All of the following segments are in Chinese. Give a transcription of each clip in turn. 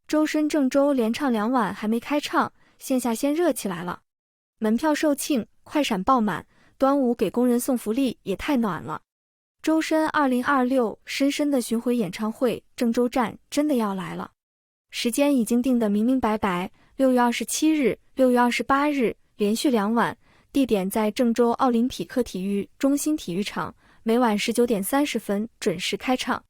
周深鄭州連唱2晚還沒開唱，線下先熱起來了，門票售罄，快閃爆滿，端午給工人送福利也太暖了。周深2026深深的巡迴演唱會鄭州站真的要來了，時間已經定得明明白白，6月27日、6月28日連續2晚，地點在鄭州奧林匹克體育中心體育場，每晚19點30分準時開唱。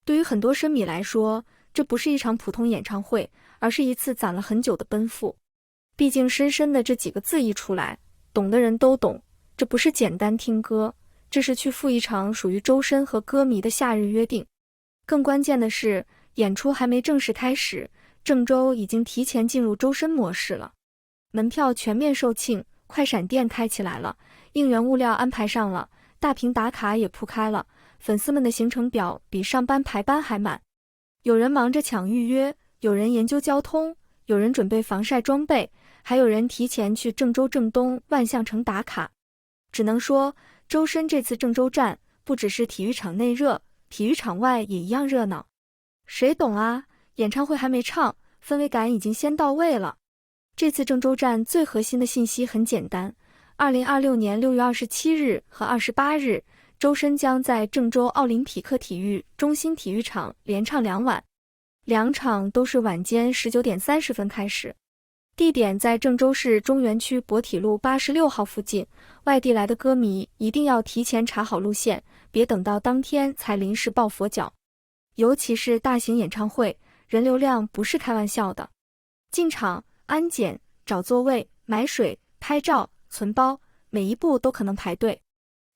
對於很多深迷來說，這不是一場普通演唱會，而是一次攢了很久的奔赴。畢竟深深的這幾個字一出來，懂的人都懂，這不是簡單聽歌，這是去赴一場屬於周深和歌迷的夏日約定。更關鍵的是，演出還沒正式開始，鄭州已經提前進入周深模式了。門票全面售罄，快閃店開起來了，應援物料安排上了，大屏打卡也鋪開了，粉絲們的行程表比上班排班還滿。有人忙着搶預約，有人研究交通，有人準備防曬裝備，還有人提前去鄭州正東萬象城打卡。只能說，周深這次鄭州站不只是體育場內熱，體育場外也一樣熱鬧。誰懂啊？演唱會還沒唱，氛圍感已經先到位了。這次鄭州站最核心的信息很簡單：2026年6月27日和28日，周深將在鄭州奧林匹克體育中心體育場連唱2晚，2場都是晚間19點30分開始。地點在鄭州市中原區博體路86號附近，外地來的歌迷一定要提前查好路線，別等到當天才臨時抱佛腳。尤其是大型演唱會，人流量不是開玩笑的。進場、安檢、找座位、買水、拍照、存包，每一步都可能排隊。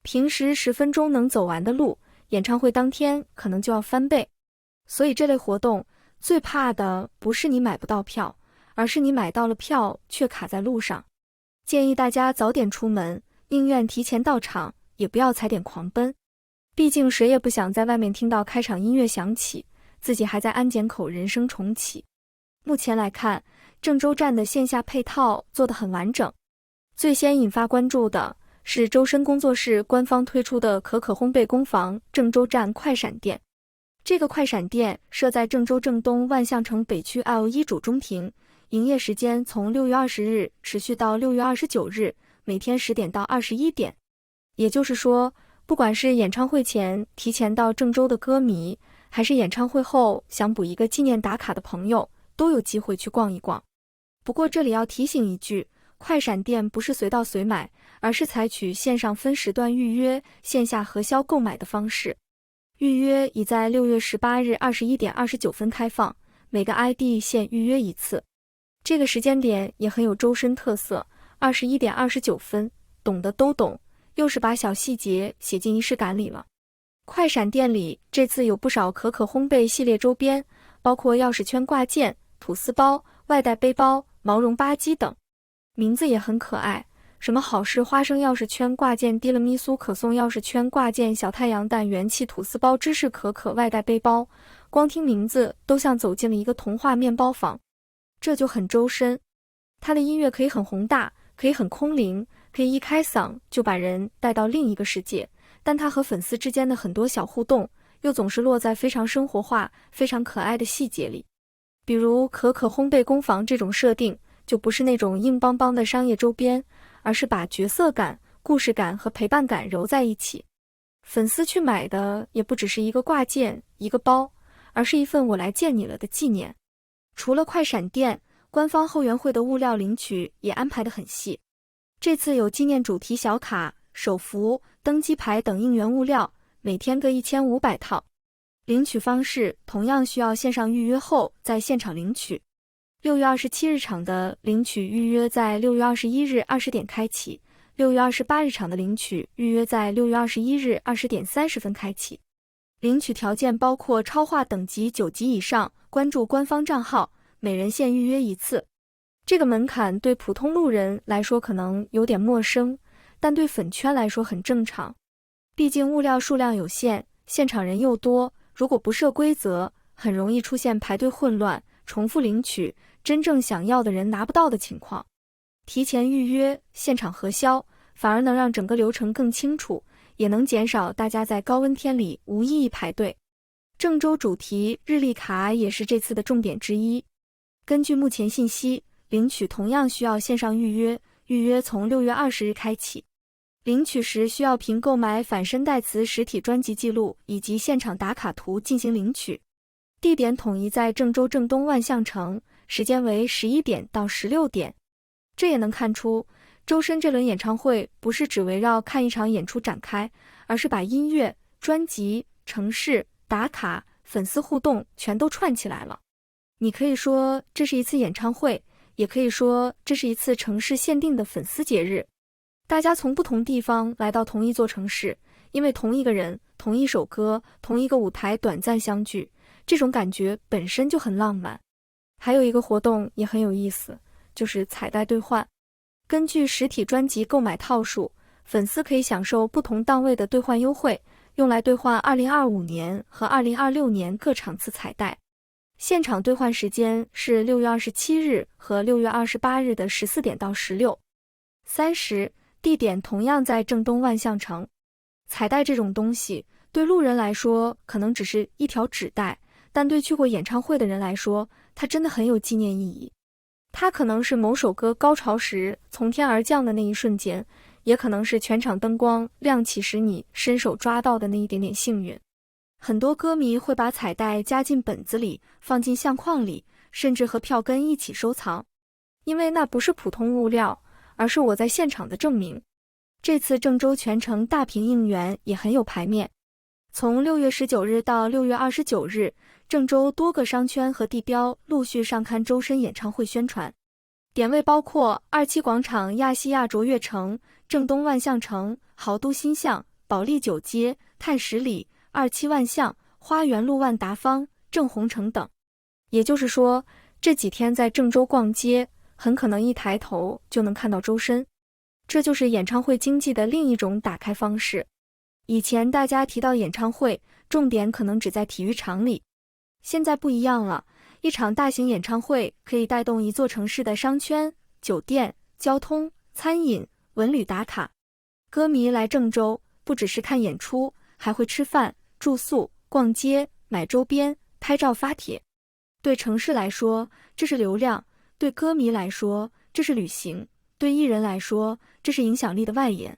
平時10分鐘能走完的路，演唱會當天可能就要翻倍。所以這類活動最怕的不是你買不到票，而是你買到了票卻卡在路上。建議大家早點出門，寧願提前到場，也不要踩點狂奔。畢竟誰也不想在外面聽到開場音樂響起，自己還在安檢口人生重啟。目前來看，鄭州站的線下配套做得很完整。最先引發關注的是周深工作室官方推出的可可烘焙工坊鄭州站快閃店。這個快閃店設在鄭州正東萬象城北區 L1 主中庭，營業時間從6月20日持續到6月29日，每天10點到21點。也就是說，不管是演唱會前提前到鄭州的歌迷，還是演唱會後想補一個紀念打卡的朋友，都有機會去逛一逛。不過這裡要提醒一句，快閃店不是隨到隨買，而是採取線上分時段預約、線下核銷購買的方式。預約已在6月18日21點29分開放，每個 ID 限預約1次。這個時間點也很有周深特色，21點29分，懂的都懂，又是把小細節寫進儀式感裡了。快閃店裡這次有不少可可烘焙系列周邊，包括鑰匙圈掛件、吐司包、外帶背包、毛絨吧唧等。名字也很可愛，什麼好事花生鑰匙圈掛件、提拉米蘇可頌鑰匙圈掛件、小太陽蛋元氣吐司包、芝士可可外帶背包，光聽名字都像走進了一個童話面包房。這就很周深，他的音樂可以很宏大，可以很空靈，可以一開嗓就把人帶到另一個世界，但他和粉絲之間的很多小互動又總是落在非常生活化、非常可愛的細節裡。比如可可烘焙工坊這種設定，就不是那種硬邦邦的商業周邊，而是把角色感、故事感和陪伴感揉在一起。粉絲去買的也不只是一個掛件、一個包，而是一份我來見你了的紀念。除了快閃店，官方後援會的物料領取也安排得很細。這次有紀念主題小卡、手幅、登機牌等應援物料，每天各1500套。領取方式同樣需要線上預約後在現場領取。6月27日場的領取預約在6月21日20點開啟，6月28日場的領取預約在6月21日20點30分開啟。領取條件包括超話等級9級以上，關注官方賬號，每人限預約1次。這個門檻對普通路人來說可能有點陌生，但對粉圈來說很正常。畢竟物料數量有限，現場人又多，如果不設規則，很容易出現排隊混亂、重複領取，真正想要的人拿不到的情況。提前預約，現場核銷，反而能讓整個流程更清楚，也能減少大家在高溫天裡無意義排隊。鄭州主題日曆卡也是這次的重點之一。根據目前信息，領取同樣需要線上預約，預約從6月20日開啟。領取時需要憑購買反身代詞實體專輯記錄以及現場打卡圖進行領取。地點統一在鄭州正東萬象城，時間為11點到16點。這也能看出，周深這輪演唱會不是只圍繞看一場演出展開，而是把音樂、專輯、城市、打卡、粉絲互動全都串起來了。你可以說這是一次演唱會，也可以說這是一次城市限定的粉絲節日。大家從不同地方來到同一座城市，因為同一個人、同一首歌、同一個舞台短暫相聚，這種感覺本身就很浪漫。還有一個活動也很有意思，就是彩帶兌換。根據實體專輯購買套數，粉絲可以享受不同檔位的兌換優惠，用來兌換2025年和2026年各場次彩帶。現場兌換時間是6月27日和6月28日的14點到16:30，地點同樣在正東萬象城。彩帶這種東西，對路人來說可能只是一條紙帶，但對去過演唱會的人來說，它真的很有紀念意義。它可能是某首歌高潮時從天而降的那一瞬間，也可能是全場燈光亮起時你伸手抓到的那一點點幸運。很多歌迷會把彩帶加進本子裡，放進相框裡，甚至和票根一起收藏，因為那不是普通物料，而是我在現場的證明。這次鄭州全程大屏應援也很有排面。從6月19日到6月29日，鄭州多個商圈和地標陸續上刊周深演唱會宣傳，點位包括27廣場、亞細亞卓越城、正東萬象城、豪都新巷、保利九街、太十里、27萬象、花園路、萬達坊、正紅城等。也就是說，這幾天在鄭州逛街，很可能一抬頭就能看到周深。這就是演唱會經濟的另一種打開方式。以前大家提到演唱會，重點可能只在體育場裡，現在不一樣了。一場大型演唱會可以帶動一座城市的商圈、酒店、交通、餐飲、文旅打卡。歌迷來鄭州，不只是看演出，還會吃飯、住宿、逛街、買周邊、拍照發帖。對城市來說，這是流量；對歌迷來說，這是旅行；對藝人來說，這是影響力的外延。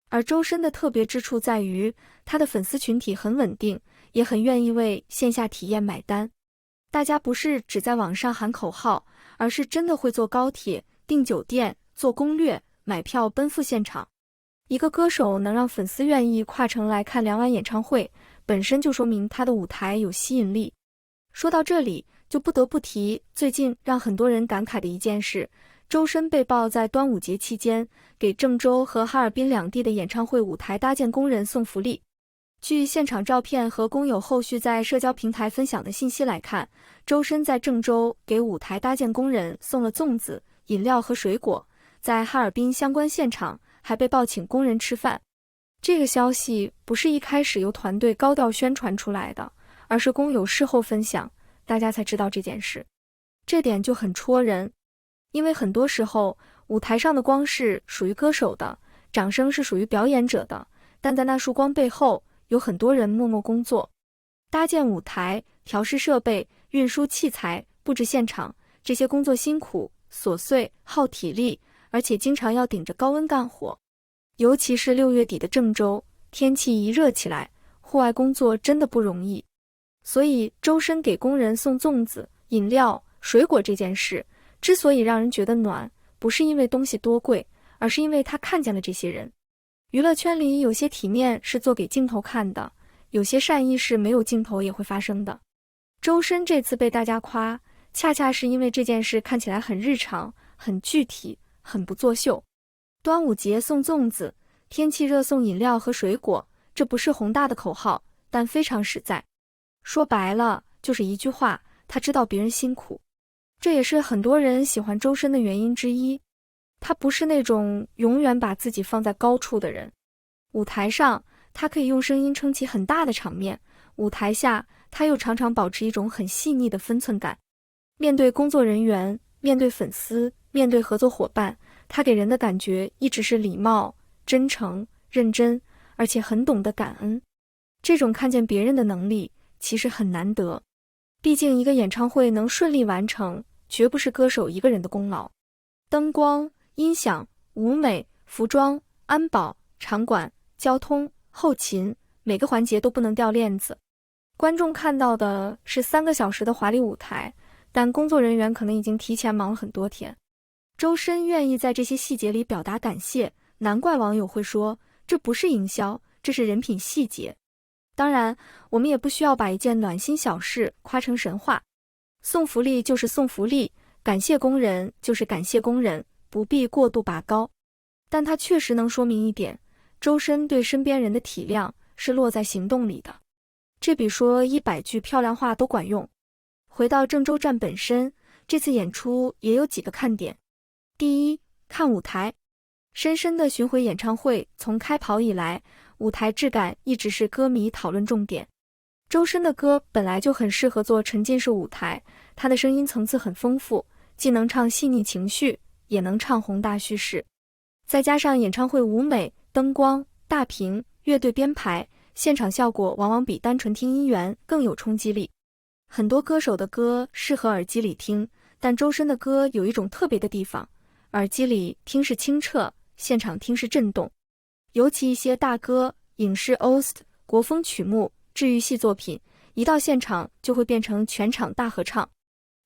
而周深的特別之處在於，他的粉絲群體很穩定，也很願意為線下體驗買單。大家不是只在網上喊口號，而是真的會坐高鐵、訂酒店、做攻略、買票奔赴現場。一個歌手能讓粉絲願意跨城來看2晚演唱會，本身就說明他的舞台有吸引力。說到這裡，就不得不提最近讓很多人感慨的一件事，周深被曝在端午節期間給鄭州和哈爾濱兩地的演唱會舞台搭建工人送福利。據現場照片和工友後續在社交平台分享的信息來看，周深在鄭州給舞台搭建工人送了粽子、飲料和水果，在哈爾濱相關現場還被曝請工人吃飯。這個消息不是一開始由團隊高調宣傳出來的，而是工友事後分享，大家才知道這件事。這點就很戳人，因為很多時候舞台上的光是屬於歌手的，掌聲是屬於表演者的，但在那束光背後，有很多人默默工作，搭建舞台、調試設備、運輸器材、布置現場，這些工作辛苦、瑣碎、耗體力，而且經常要頂着高溫幹活。尤其是6月底的鄭州，天氣一熱起來，戶外工作真的不容易。所以周深給工人送粽子、飲料、水果這件事，之所以讓人覺得暖，不是因為東西多貴，而是因為他看見了這些人。娛樂圈裡有些體面是做給鏡頭看的，有些善意是沒有鏡頭也會發生的。周深這次被大家誇，恰恰是因為這件事看起來很日常、很具體、很不作秀。端午節送粽子，天氣熱送飲料和水果，這不是宏大的口號，但非常實在。說白了，就是一句話，他知道別人辛苦。這也是很多人喜歡周深的原因之一。他不是那種永遠把自己放在高處的人。舞台上，他可以用聲音撐起很大的場面；舞台下，他又常常保持一種很細膩的分寸感。面對工作人員，面對粉絲，面對合作夥伴，他給人的感覺一直是禮貌、真誠、認真，而且很懂得感恩。這種看見別人的能力，其實很難得。畢竟一個演唱會能順利完成，絕不是歌手一個人的功勞。燈光、音響、舞美、服裝、安保、場館、交通、後勤，每個環節都不能掉鏈子。觀眾看到的是3個小時的華麗舞台，但工作人員可能已經提前忙了很多天。周深願意在這些細節裡表達感謝，難怪網友會說，這不是營銷，這是人品細節。當然，我們也不需要把一件暖心小事誇成神話。送福利就是送福利，感謝工人就是感謝工人，不必過度拔高。但它確實能說明一點，周深對身邊人的體諒是落在行動裡的。這比說100句漂亮話都管用。回到鄭州站本身，這次演出也有幾個看點。第一，看舞台。深深的巡迴演唱會從開跑以來，舞台質感一直是歌迷討論重點。周深的歌本來就很適合做沉浸式舞台，他的聲音層次很豐富，既能唱細膩情緒，也能唱宏大敘事。再加上演唱會舞美、燈光、大屏、樂隊編排，現場效果往往比單純聽音源更有衝擊力。很多歌手的歌適合耳機裡聽，但周深的歌有一種特別的地方，耳機裡聽是清澈，現場聽是震動。尤其一些大歌、影視 OST、國風曲目、治癒系作品，一到現場就會變成全場大合唱。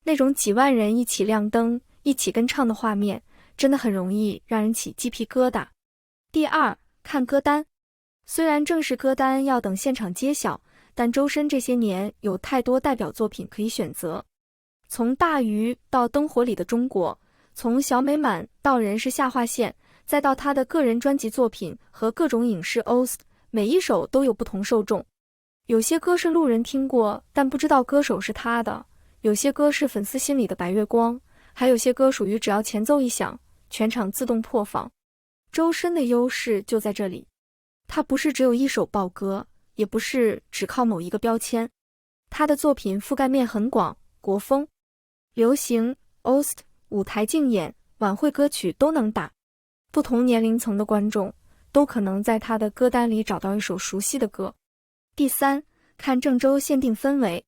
那種幾萬人一起亮燈、一起跟唱的畫面，真的很容易讓人起雞皮疙瘩。第二，看歌單。雖然正式歌單要等現場揭曉，但周深這些年有太多代表作品可以選擇。從大魚到燈火裡的中國，從小美滿到人是下劃線，再到他的個人專輯作品和各種影視 OST， 每一首都有不同受众。有些歌是路人聽過，但不知道歌手是他的；有些歌是粉絲心裡的白月光，還有些歌屬於只要前奏一響，全場自動播放。周深的優勢就在這裡，他不是只有一首爆歌，也不是只靠某一個標籤，他的作品覆蓋面很廣，國風、流行、OST、舞台競演、晚會歌曲都能打。不同年齡層的觀眾都可能在他的歌單裡找到一首熟悉的歌。第三，看鄭州限定氛圍。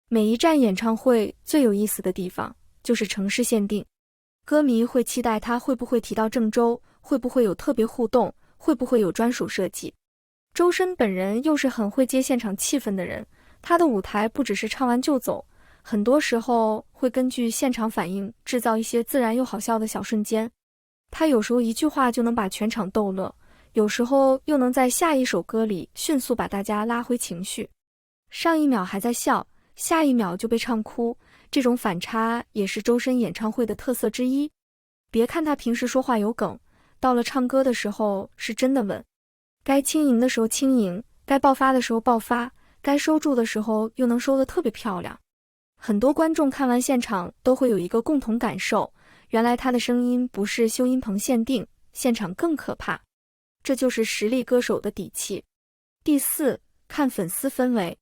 每一站演唱會最有意思的地方就是城市限定，歌迷會期待他會不會提到鄭州，會不會有特別互動，會不會有專屬設計。周深本人又是很會接現場氣氛的人，他的舞台不只是唱完就走，很多時候會根據現場反應制造一些自然又好笑的小瞬間。他有時候一句話就能把全場逗樂，有時候又能在下一首歌裡迅速把大家拉回情緒。上一秒還在笑，下一秒就被唱哭，這種反差也是周深演唱會的特色之一。別看他平時說話有梗，到了唱歌的時候是真的穩，該輕盈的時候輕盈，該爆發的時候爆發，該收住的時候又能收得特別漂亮。很多觀眾看完現場都會有一個共同感受，原來他的聲音不是修音棚限定，現場更可怕。這就是實力歌手的底氣。第四，看粉絲氛圍。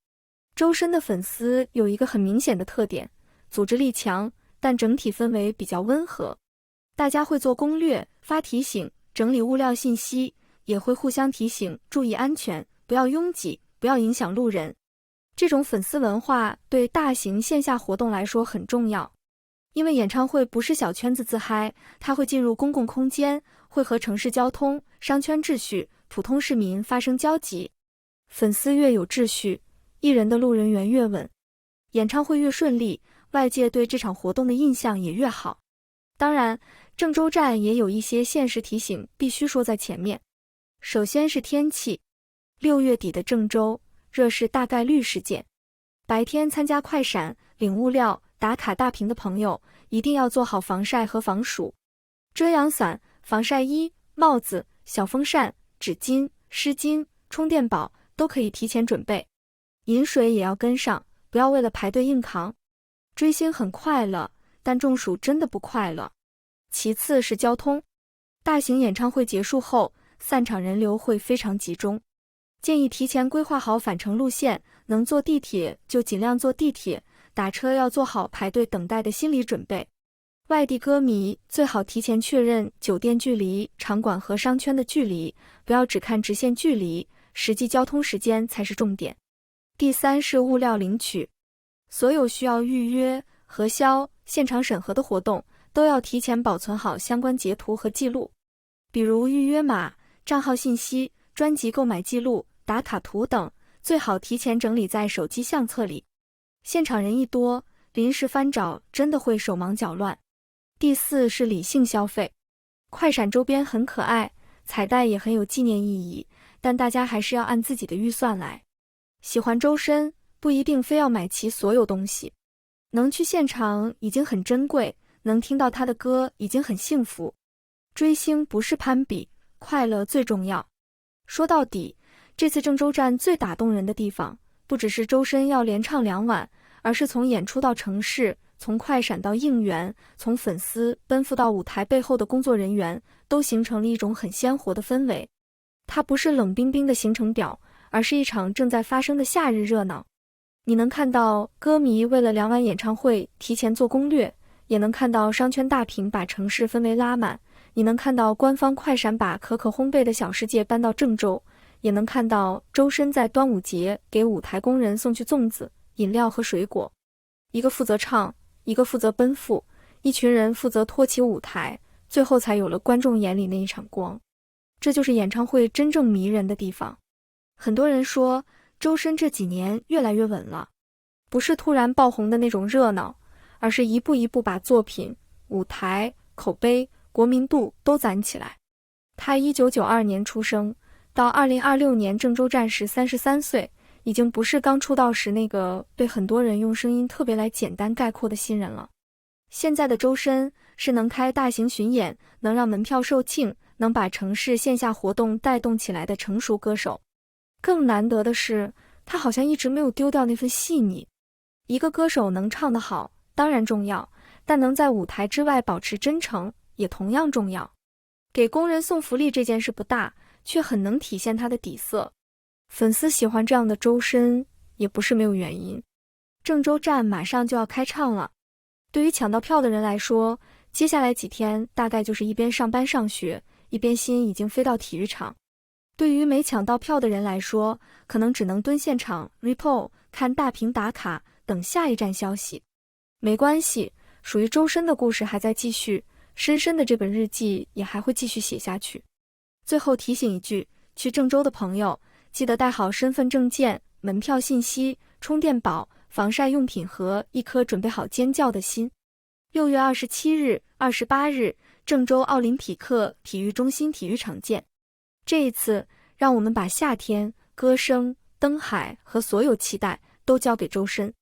周深的粉絲有一個很明顯的特點，組織力強，但整體氛圍比較溫和。大家會做攻略、發提醒、整理物料信息，也會互相提醒注意安全，不要擁擠，不要影響路人。這種粉絲文化對大型線下活動來說很重要，因為演唱會不是小圈子自嗨，它會進入公共空間，會和城市交通、商圈秩序、普通市民發生交集。粉絲越有秩序，藝人的路人緣越穩，演唱會越順利，外界對這場活動的印象也越好。當然，鄭州站也有一些限時提醒必須說在前面。首先是天氣，6月底的鄭州，熱是大概率事件。白天參加快閃、領物料、打卡大屏的朋友，一定要做好防曬和防暑。遮陽傘、防曬衣、帽子、小風扇、紙巾、濕巾、充電寶都可以提前準備。飲水也要跟上，不要為了排隊硬扛。追星很快樂，但中暑真的不快樂。其次是交通，大型演唱會結束後，散場人流會非常集中，建議提前規劃好返程路線，能坐地鐵就盡量坐地鐵，打車要做好排隊等待的心理準備。外地歌迷最好提前確認酒店距離、場館和商圈的距離，不要只看直線距離，實際交通時間才是重點。第3是物料領取，所有需要預約、核銷、現場審核的活動，都要提前保存好相關截圖和記錄，比如預約碼、賬號信息、專輯購買記錄、打卡圖等，最好提前整理在手機相冊裡。現場人一多，臨時翻找真的會手忙腳亂。第4是理性消費，快閃周邊很可愛，彩帶也很有紀念意義，但大家還是要按自己的預算來。喜歡周深，不一定非要買齊所有東西，能去現場已經很珍貴，能聽到他的歌已經很幸福。追星不是攀比，快樂最重要。說到底，這次鄭州站最打動人的地方，不只是周深要連唱2晚，而是從演出到城市，從快閃到應援，從粉絲奔赴到舞台背後的工作人員，都形成了一種很鮮活的氛圍。它不是冷冰冰的行程表，而是一場正在發生的夏日熱鬧。你能看到歌迷為了2晚演唱會提前做攻略，也能看到商圈大屏把城市氛圍拉滿，你能看到官方快閃把可可烘焙的小世界搬到鄭州，也能看到周深在端午節給舞台工人送去粽子、飲料和水果。一個負責唱，一個負責奔赴，一群人負責托起舞台，最後才有了觀眾眼裡那一場光。這就是演唱會真正迷人的地方。很多人說周深這幾年越來越穩了，不是突然爆紅的那種熱鬧，而是一步一步把作品、舞台、口碑、國民度都攒起來。他1992年出生，到2026年鄭州站時33歲，已經不是剛出道時那個被很多人用聲音特別來簡單概括的新人了。現在的周深是能開大型巡演，能讓門票售罄，能把城市線下活動帶動起來的成熟歌手。更難得的是，他好像一直沒有丟掉那份細膩。一個歌手能唱得好，當然重要，但能在舞台之外保持真誠，也同樣重要。給工人送福利這件事不大，卻很能體現他的底色。粉絲喜歡這樣的周深，也不是沒有原因。鄭州站馬上就要開唱了，對於搶到票的人來說，接下來幾天大概就是一邊上班上學，一邊心已經飛到體育場。對於沒搶到票的人來說，可能只能蹲現場 repo 看大屏打卡，等下一站消息。沒關係，屬於周深的故事還在繼續，深深的這本日記也還會繼續寫下去。最後提醒一句，去鄭州的朋友記得帶好身份證件、門票信息、充電寶、防曬用品和一顆準備好尖叫的心。6月27日、28日，鄭州奧林匹克體育中心體育場見。這一次，讓我們把夏天、歌聲、燈海和所有期待都交給周深。